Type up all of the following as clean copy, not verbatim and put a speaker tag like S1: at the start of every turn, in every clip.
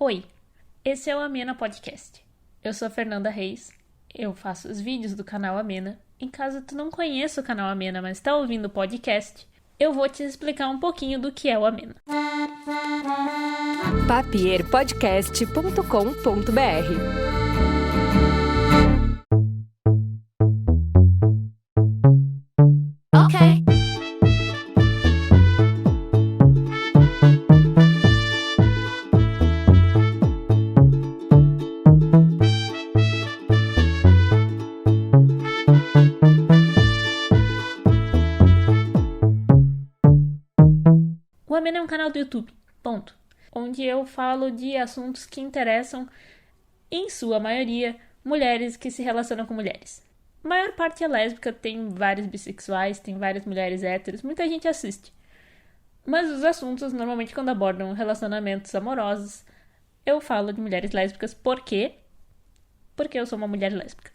S1: Oi, esse é o Amena Podcast. Eu sou a Fernanda Reis, eu faço os vídeos do canal Amena. Em caso tu não conheça o canal Amena, mas está ouvindo o podcast, eu vou te explicar um pouquinho do que é o Amena.
S2: papierpodcast.com.br
S1: O Amena é um canal do YouTube, ponto. Onde eu falo de assuntos que interessam, em sua maioria, mulheres que se relacionam com mulheres. A maior parte é lésbica, tem vários bissexuais, tem várias mulheres héteros, muita gente assiste. Mas os assuntos, normalmente quando abordam relacionamentos amorosos, eu falo de mulheres lésbicas. Por quê? Porque eu sou uma mulher lésbica.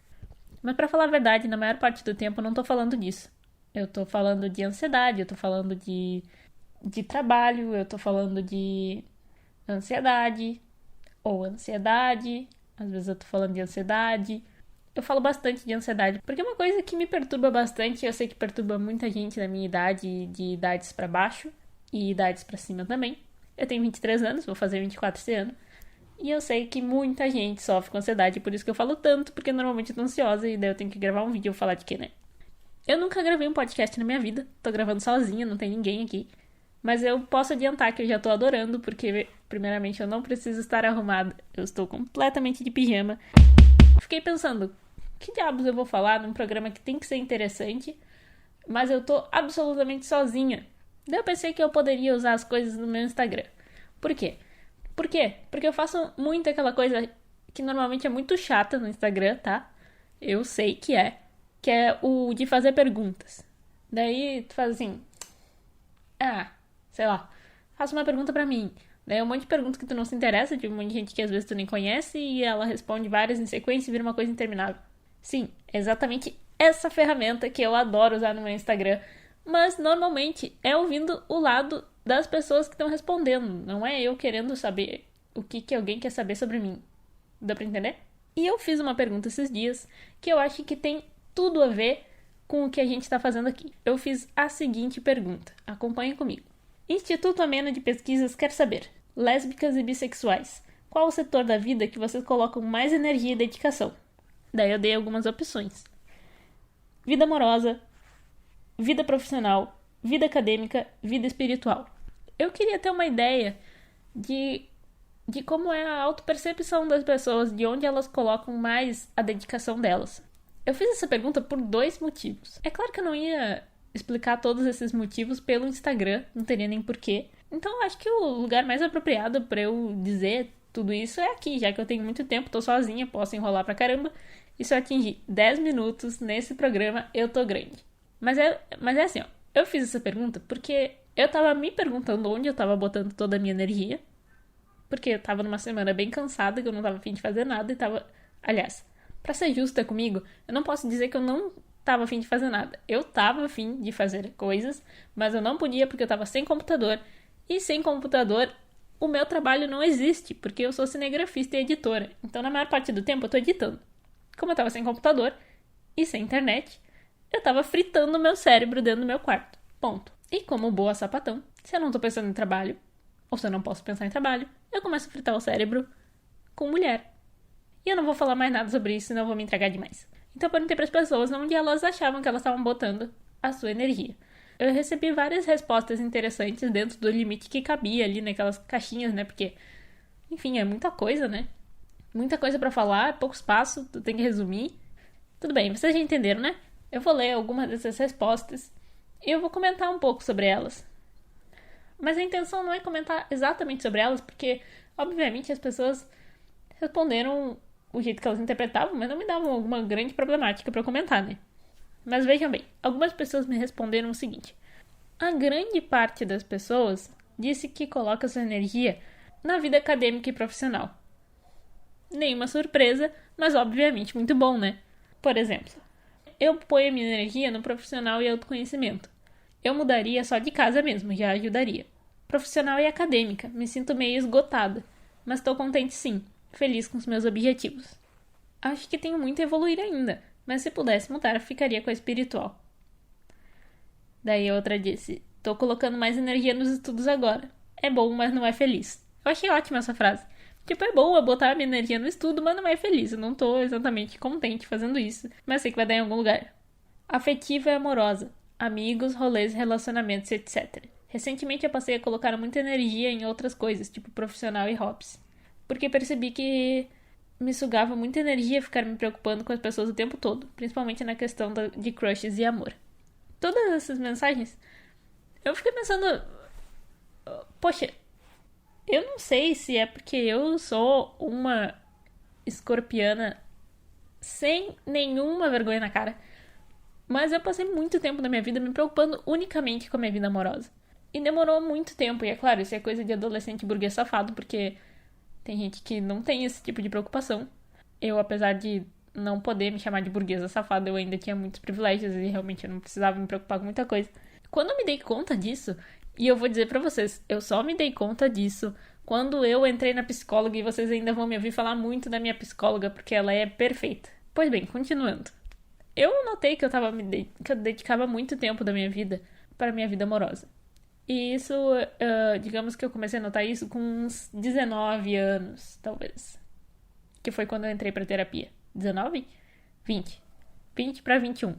S1: Mas pra falar a verdade, na maior parte do tempo eu não tô falando disso. Eu tô falando de ansiedade, eu tô falando de trabalho, eu tô falando de ansiedade ou ansiedade. Às vezes eu tô falando de ansiedade. Eu falo bastante de ansiedade, porque é uma coisa que me perturba bastante. Eu sei que perturba muita gente da minha idade, de idades pra baixo e idades pra cima também. Eu tenho 23 anos, vou fazer 24 esse ano. E eu sei que muita gente sofre com ansiedade, por isso que eu falo tanto, porque normalmente eu tô ansiosa e daí eu tenho que gravar um vídeo e falar de quê, né? Eu nunca gravei um podcast na minha vida, tô gravando sozinha, não tem ninguém aqui. Mas eu posso adiantar que eu já tô adorando, porque, primeiramente, eu não preciso estar arrumada. Eu estou completamente de pijama. Fiquei pensando, que diabos eu vou falar num programa que tem que ser interessante, mas eu tô absolutamente sozinha. Daí eu pensei que eu poderia usar as coisas no meu Instagram. Por quê? Porque eu faço muito aquela coisa que normalmente é muito chata no Instagram, tá? Eu sei que é o de fazer perguntas. Daí tu faz assim, sei lá, faça uma pergunta pra mim. Daí um monte de perguntas que tu não se interessa, de um monte de gente que às vezes tu nem conhece, e ela responde várias em sequência e vira uma coisa interminável. Sim, é exatamente essa ferramenta que eu adoro usar no meu Instagram, mas normalmente é ouvindo o lado das pessoas que estão respondendo, não é eu querendo saber o que alguém quer saber sobre mim. Dá pra entender? E eu fiz uma pergunta esses dias que eu acho que tem tudo a ver com o que a gente tá fazendo aqui. Eu fiz a seguinte pergunta, acompanhe comigo. Instituto Amena de Pesquisas quer saber: lésbicas e bissexuais, qual o setor da vida que vocês colocam mais energia e dedicação? Daí eu dei algumas opções: vida amorosa, vida profissional, vida acadêmica, vida espiritual. Eu queria ter uma ideia de como é a autopercepção das pessoas, de onde elas colocam mais a dedicação delas. Eu fiz essa pergunta por 2 motivos. É claro que eu não ia explicar todos esses motivos pelo Instagram, não teria nem porquê. Então eu acho que o lugar mais apropriado pra eu dizer tudo isso é aqui, já que eu tenho muito tempo, tô sozinha, posso enrolar pra caramba. E se eu atingir 10 minutos nesse programa, eu tô grande. Mas é assim, ó. Eu fiz essa pergunta porque eu tava me perguntando onde eu tava botando toda a minha energia. Porque eu tava numa semana bem cansada, que eu não tava afim de fazer nada e tava... Aliás, pra ser justa comigo, eu não posso dizer que eu não tava afim de fazer nada. Eu tava afim de fazer coisas, mas eu não podia porque eu tava sem computador. E sem computador, o meu trabalho não existe, porque eu sou cinegrafista e editora. Então, na maior parte do tempo, eu tô editando. Como eu tava sem computador e sem internet, eu tava fritando o meu cérebro dentro do meu quarto. Ponto. E como boa sapatão, se eu não tô pensando em trabalho, ou se eu não posso pensar em trabalho, eu começo a fritar o cérebro com mulher. E eu não vou falar mais nada sobre isso, senão eu vou me entregar demais. Então eu perguntei para as pessoas onde elas achavam que elas estavam botando a sua energia. Eu recebi várias respostas interessantes dentro do limite que cabia ali naquelas caixinhas, né? Porque, enfim, é muita coisa, né? Muita coisa para falar, pouco espaço, tu tem que resumir. Tudo bem, vocês já entenderam, né? Eu vou ler algumas dessas respostas e eu vou comentar um pouco sobre elas. Mas a intenção não é comentar exatamente sobre elas, porque, obviamente, as pessoas responderam o jeito que elas interpretavam, mas não me davam alguma grande problemática para comentar, né? Mas vejam bem, algumas pessoas me responderam o seguinte: a grande parte das pessoas disse que coloca sua energia na vida acadêmica e profissional. Nenhuma surpresa, mas obviamente muito bom, né? Por exemplo, eu ponho a minha energia no profissional e autoconhecimento. Eu mudaria só de casa mesmo, já ajudaria. Profissional e acadêmica, me sinto meio esgotada. Mas tô contente sim, feliz com os meus objetivos. Acho que tenho muito a evoluir ainda, mas se pudesse mudar, ficaria com a espiritual. Daí a outra disse, tô colocando mais energia nos estudos agora. É bom, mas não é feliz. Eu achei ótima essa frase. Tipo, é bom eu botar minha energia no estudo, mas não é feliz. Eu não tô exatamente contente fazendo isso, mas sei que vai dar em algum lugar. Afetiva e amorosa. Amigos, rolês, relacionamentos, etc. Recentemente eu passei a colocar muita energia em outras coisas, tipo profissional e hobbies. Porque percebi que me sugava muita energia ficar me preocupando com as pessoas o tempo todo, principalmente na questão de crushes e amor. Todas essas mensagens, eu fiquei pensando, poxa, eu não sei se é porque eu sou uma escorpiana sem nenhuma vergonha na cara, mas eu passei muito tempo na minha vida me preocupando unicamente com a minha vida amorosa. E demorou muito tempo, e é claro, isso é coisa de adolescente burguês safado, porque tem gente que não tem esse tipo de preocupação. Eu, apesar de não poder me chamar de burguesa safada, eu ainda tinha muitos privilégios e realmente eu não precisava me preocupar com muita coisa. Quando eu me dei conta disso, e eu vou dizer pra vocês, eu só me dei conta disso quando eu entrei na psicóloga, e vocês ainda vão me ouvir falar muito da minha psicóloga, porque ela é perfeita. Pois bem, continuando. Eu notei que que eu dedicava muito tempo da minha vida para minha vida amorosa. E isso, digamos que eu comecei a notar isso com uns 19 anos, talvez. Que foi quando eu entrei pra terapia. 19? 20. 20 pra 21.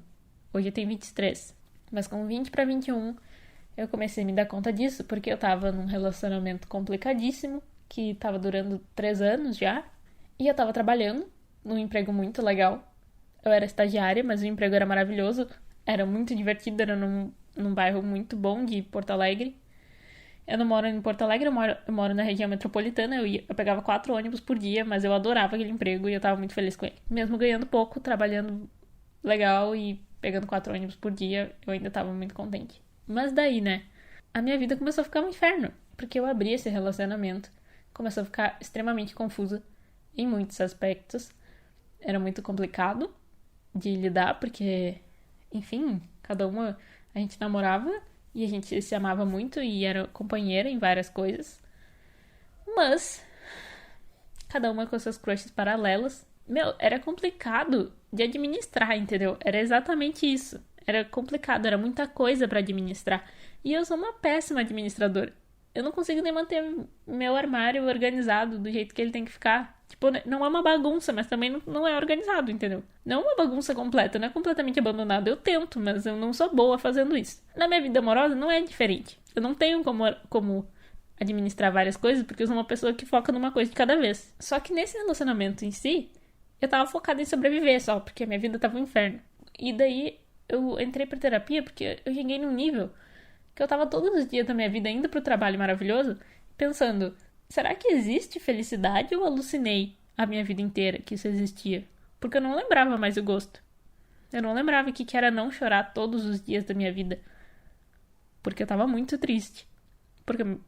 S1: Hoje eu tenho 23. Mas com 20 pra 21, eu comecei a me dar conta disso, porque eu tava num relacionamento complicadíssimo, que tava durando 3 anos já. E eu tava trabalhando num emprego muito legal. Eu era estagiária, mas o emprego era maravilhoso. Era muito divertido, era num bairro muito bom de Porto Alegre. Eu não moro em Porto Alegre, eu moro na região metropolitana. Eu pegava 4 ônibus por dia, mas eu adorava aquele emprego e eu tava muito feliz com ele. Mesmo ganhando pouco, trabalhando legal e pegando 4 ônibus por dia, eu ainda tava muito contente. Mas daí, né, a minha vida começou a ficar um inferno, porque eu abri esse relacionamento. Começou a ficar extremamente confusa em muitos aspectos. Era muito complicado de lidar, porque, enfim, cada uma a gente namorava e a gente se amava muito e era companheira em várias coisas. Mas cada uma com seus crushes paralelos. Meu, era complicado de administrar, entendeu? Era exatamente isso. Era complicado, era muita coisa pra administrar. E eu sou uma péssima administradora. Eu não consigo nem manter meu armário organizado do jeito que ele tem que ficar. Tipo, não é uma bagunça, mas também não é organizado, entendeu? Não é uma bagunça completa, não é completamente abandonado. Eu tento, mas eu não sou boa fazendo isso. Na minha vida amorosa não é diferente. Eu não tenho como administrar várias coisas, porque eu sou uma pessoa que foca numa coisa de cada vez. Só que nesse relacionamento em si, eu tava focada em sobreviver só, porque a minha vida tava um inferno. E daí eu entrei pra terapia porque eu cheguei num nível que eu tava todos os dias da minha vida indo pro trabalho maravilhoso, pensando, será que existe felicidade ou alucinei a minha vida inteira que isso existia? Porque eu não lembrava mais o gosto. Eu não lembrava o que era não chorar todos os dias da minha vida. Porque eu tava muito triste.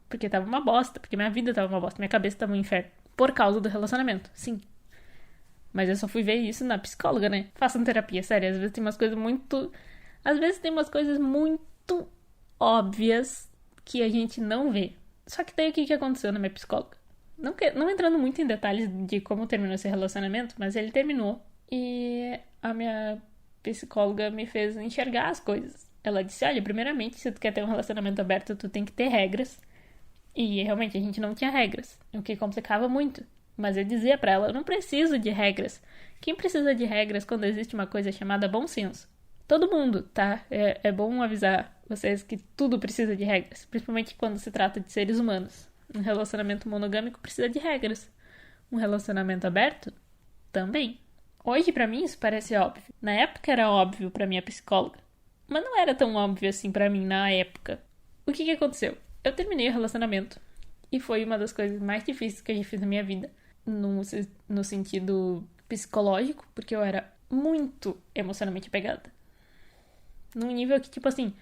S1: Porque tava uma bosta, porque minha vida tava uma bosta, minha cabeça tava um inferno. Por causa do relacionamento, sim. Mas eu só fui ver isso na psicóloga, né? Façam terapia, sério. Às vezes tem umas coisas muito... Às vezes tem umas coisas muito óbvias que a gente não vê. Só que daí o que aconteceu na minha psicóloga? Não entrando muito em detalhes de como terminou esse relacionamento, mas ele terminou. E a minha psicóloga me fez enxergar as coisas. Ela disse, olha, primeiramente, se tu quer ter um relacionamento aberto, tu tem que ter regras. E realmente a gente não tinha regras, o que complicava muito. Mas eu dizia pra ela, eu não preciso de regras. Quem precisa de regras quando existe uma coisa chamada bom senso? Todo mundo, tá? É bom avisar vocês que tudo precisa de regras, principalmente quando se trata de seres humanos. Um relacionamento monogâmico precisa de regras. Um relacionamento aberto? Também. Hoje, pra mim, isso parece óbvio. Na época era óbvio pra minha psicóloga. Mas não era tão óbvio assim pra mim na época. O que aconteceu? Eu terminei o relacionamento. E foi uma das coisas mais difíceis que eu já fiz na minha vida. No sentido psicológico, porque eu era muito emocionalmente apegada. Num nível que, tipo assim...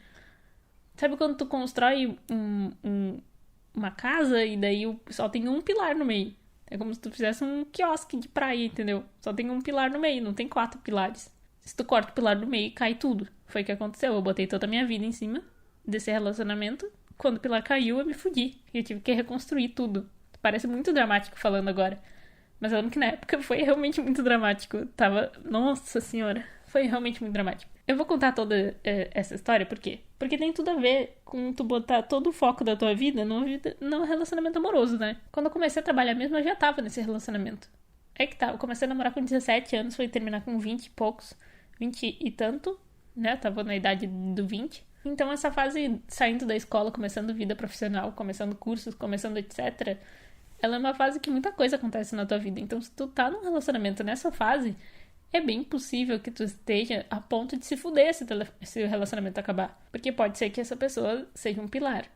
S1: Sabe quando tu constrói uma casa e daí só tem um pilar no meio? É como se tu fizesse um quiosque de praia, entendeu? Só tem um pilar no meio, não tem 4 pilares. Se tu corta o pilar no meio, cai tudo. Foi o que aconteceu. Eu botei toda a minha vida em cima desse relacionamento. Quando o pilar caiu, eu me fudi. Eu tive que reconstruir tudo. Parece muito dramático falando agora. Mas eu lembro que na época foi realmente muito dramático. Nossa senhora, foi realmente muito dramático. Eu vou contar toda essa história, por quê? Porque tem tudo a ver com tu botar todo o foco da tua vida no relacionamento amoroso, né? Quando eu comecei a trabalhar mesmo, eu já tava nesse relacionamento. É que tá, eu comecei a namorar com 17 anos, fui terminar com 20 e poucos, 20 e tanto, né? Eu tava na idade do 20. Então essa fase, saindo da escola, começando vida profissional, começando cursos, começando etc., ela é uma fase que muita coisa acontece na tua vida. Então se tu tá num relacionamento nessa fase, é bem possível que tu esteja a ponto de se fuder se o relacionamento acabar. Porque pode ser que essa pessoa seja um pilar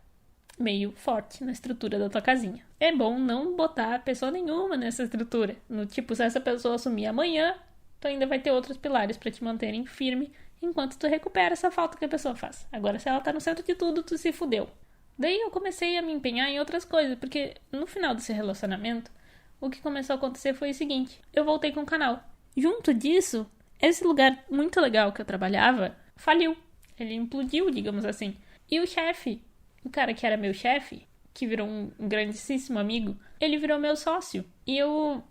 S1: meio forte na estrutura da tua casinha. É bom não botar pessoa nenhuma nessa estrutura. No tipo, se essa pessoa assumir amanhã, tu ainda vai ter outros pilares pra te manterem firme enquanto tu recupera essa falta que a pessoa faz. Agora, se ela tá no centro de tudo, tu se fudeu. Daí eu comecei a me empenhar em outras coisas, porque no final desse relacionamento, o que começou a acontecer foi o seguinte: eu voltei com o canal. Junto disso, esse lugar muito legal que eu trabalhava faliu. Ele implodiu, digamos assim. E o chefe, o cara que era meu chefe, que virou um grandíssimo amigo, ele virou meu sócio. E eu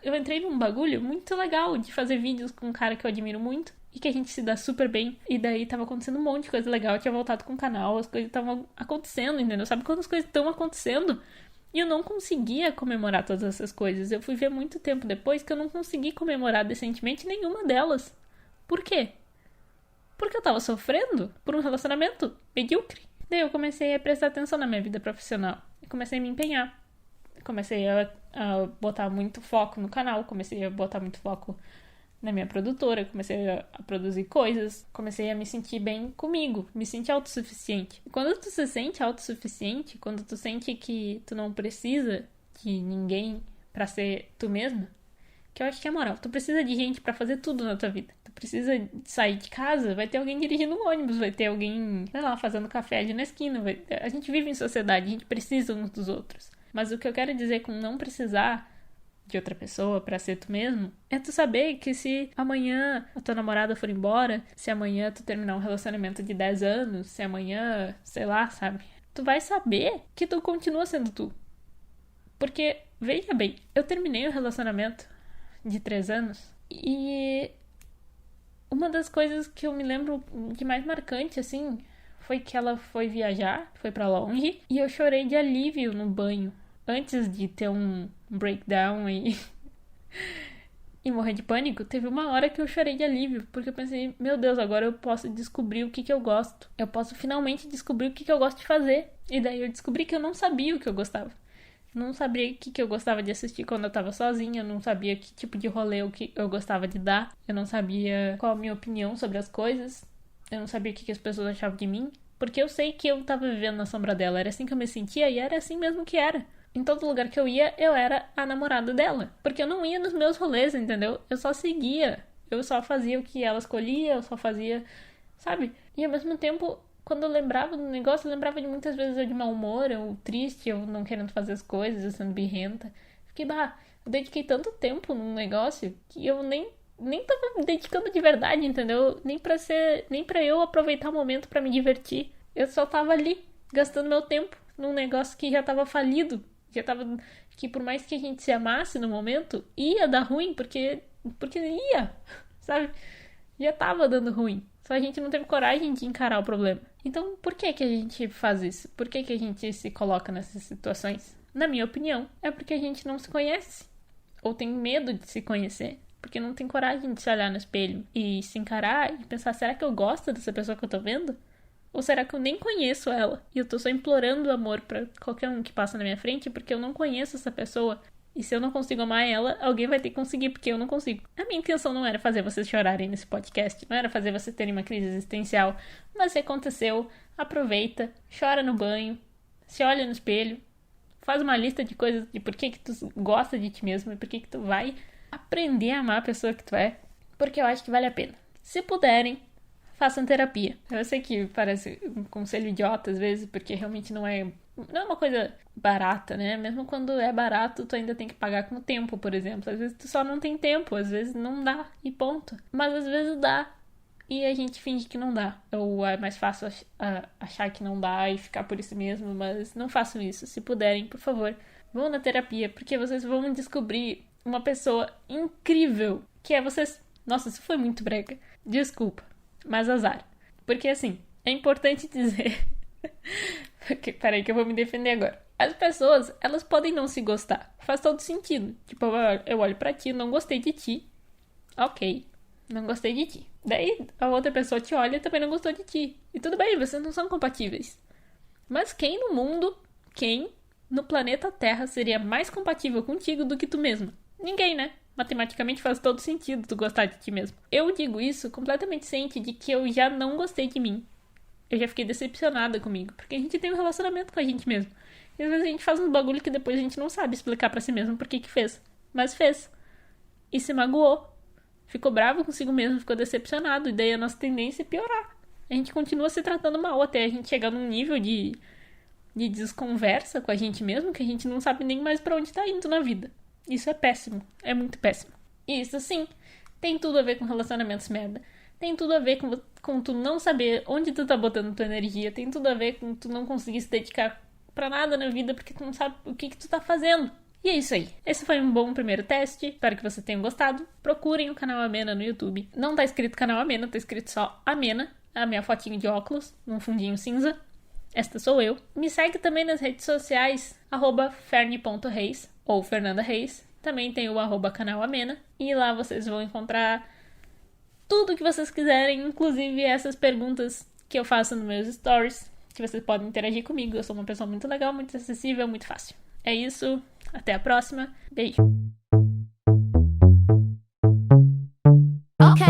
S1: entrei num bagulho muito legal de fazer vídeos com um cara que eu admiro muito e que a gente se dá super bem. E daí tava acontecendo um monte de coisa legal. Eu tinha voltado com o canal, as coisas estavam acontecendo, entendeu? Sabe quando as coisas estão acontecendo? E eu não conseguia comemorar todas essas coisas. Eu fui ver muito tempo depois que eu não consegui comemorar decentemente nenhuma delas. Por quê? Porque eu tava sofrendo por um relacionamento medíocre. Daí eu comecei a prestar atenção na minha vida profissional. Eu comecei a me empenhar. Comecei a botar muito foco no canal. Comecei a botar muito foco na minha produtora. Comecei a produzir coisas. Comecei a me sentir bem comigo. Me sentir autossuficiente. E quando tu se sente autossuficiente, quando tu sente que tu não precisa de ninguém pra ser tu mesma, que eu acho que é moral. Tu precisa de gente pra fazer tudo na tua vida. Tu precisa sair de casa, vai ter alguém dirigindo um ônibus, vai ter alguém, sei lá, fazendo café ali na esquina. A gente vive em sociedade, a gente precisa uns dos outros. Mas o que eu quero dizer com não precisar de outra pessoa pra ser tu mesmo é tu saber que se amanhã a tua namorada for embora, se amanhã tu terminar um relacionamento de 10 anos, se amanhã, sei lá, sabe? Tu vai saber que tu continua sendo tu. Porque, veja bem, eu terminei o relacionamento de 3 anos e uma das coisas que eu me lembro de mais marcante, assim, foi que ela foi viajar, foi pra longe, e eu chorei de alívio no banho, antes de ter um breakdown e morrer de pânico. Teve uma hora que eu chorei de alívio, porque eu pensei, meu Deus, agora eu posso descobrir o que eu gosto. Eu posso finalmente descobrir o que eu gosto de fazer. E daí eu descobri que eu não sabia o que eu gostava. Não sabia o que eu gostava de assistir quando eu tava sozinha. Eu não sabia que tipo de rolê eu gostava de dar. Eu não sabia qual a minha opinião sobre as coisas. Eu não sabia o que as pessoas achavam de mim. Porque eu sei que eu tava vivendo na sombra dela. Era assim que eu me sentia e era assim mesmo que era. Em todo lugar que eu ia, eu era a namorada dela. Porque eu não ia nos meus rolês, entendeu? Eu só seguia. Eu só fazia o que ela escolhia. Eu só fazia, sabe? E ao mesmo tempo, quando eu lembrava do negócio, eu lembrava de muitas vezes eu de mau humor, eu triste, eu não querendo fazer as coisas, eu sendo birrenta. Fiquei, eu dediquei tanto tempo num negócio que eu nem tava me dedicando de verdade, entendeu? Nem pra eu aproveitar o momento pra me divertir. Eu só tava ali, gastando meu tempo num negócio que já tava falido. Que por mais que a gente se amasse no momento, ia dar ruim, porque ia, sabe? Já tava dando ruim. Só a gente não teve coragem de encarar o problema. Então, por que a gente faz isso? Por que a gente se coloca nessas situações? Na minha opinião, é porque a gente não se conhece. Ou tem medo de se conhecer. Porque não tem coragem de se olhar no espelho e se encarar e pensar, será que eu gosto dessa pessoa que eu tô vendo? Ou será que eu nem conheço ela? E eu tô só implorando amor pra qualquer um que passa na minha frente porque eu não conheço essa pessoa. E se eu não consigo amar ela, alguém vai ter que conseguir, porque eu não consigo. A minha intenção não era fazer vocês chorarem nesse podcast, não era fazer vocês terem uma crise existencial. Mas se aconteceu, aproveita, chora no banho, se olha no espelho, faz uma lista de coisas de por que tu gosta de ti mesmo e por que tu vai aprender a amar a pessoa que tu é. Porque eu acho que vale a pena. Se puderem, façam terapia. Eu sei que parece um conselho idiota às vezes, porque realmente não é uma coisa barata, né? Mesmo quando é barato, tu ainda tem que pagar com o tempo, por exemplo. Às vezes tu só não tem tempo, às vezes não dá e ponto. Mas às vezes dá e a gente finge que não dá. Ou é mais fácil achar que não dá e ficar por isso mesmo, mas não façam isso. Se puderem, por favor, Vão na terapia, porque vocês vão descobrir uma pessoa incrível, que é vocês... Nossa, isso foi muito brega. Desculpa, mas azar. Porque assim, é importante dizer... Peraí que eu vou me defender agora. As pessoas, elas podem não se gostar. Faz todo sentido. Tipo, eu olho pra ti, não gostei de ti. Ok, não gostei de ti. Daí a outra pessoa te olha e também não gostou de ti. E tudo bem, vocês não são compatíveis. Mas quem no mundo, quem no planeta Terra seria mais compatível contigo do que tu mesmo? Ninguém, né? Matematicamente faz todo sentido tu gostar de ti mesmo. Eu digo isso completamente ciente de que eu já não gostei de mim. Eu já fiquei decepcionada comigo. Porque a gente tem um relacionamento com a gente mesmo. E às vezes a gente faz uns bagulho que depois a gente não sabe explicar pra si mesmo por que fez. Mas fez. E se magoou. Ficou bravo consigo mesmo, ficou decepcionado. E daí a nossa tendência é piorar. A gente continua se tratando mal até a gente chegar num nível de desconversa com a gente mesmo que a gente não sabe nem mais pra onde tá indo na vida. Isso é péssimo. É muito péssimo. E isso, sim, tem tudo a ver com relacionamentos merda. Tem tudo a ver com tu não saber onde tu tá botando tua energia. Tem tudo a ver com tu não conseguir se dedicar pra nada na vida porque tu não sabe o que tu tá fazendo. E é isso aí. Esse foi um bom primeiro teste. Espero que vocês tenham gostado. Procurem o canal Amena no YouTube. Não tá escrito canal Amena, tá escrito só Amena. A minha fotinho de óculos, num fundinho cinza. Esta sou eu. Me segue também nas redes sociais, @ferne.reis ou Fernanda Reis. Também tem o @canal Amena. E lá vocês vão encontrar tudo que vocês quiserem, inclusive essas perguntas que eu faço nos meus stories, que vocês podem interagir comigo. Eu sou uma pessoa muito legal, muito acessível, muito fácil. É isso. Até a próxima. Beijo.
S2: Ok.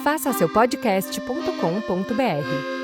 S3: Faça seu podcast.com.br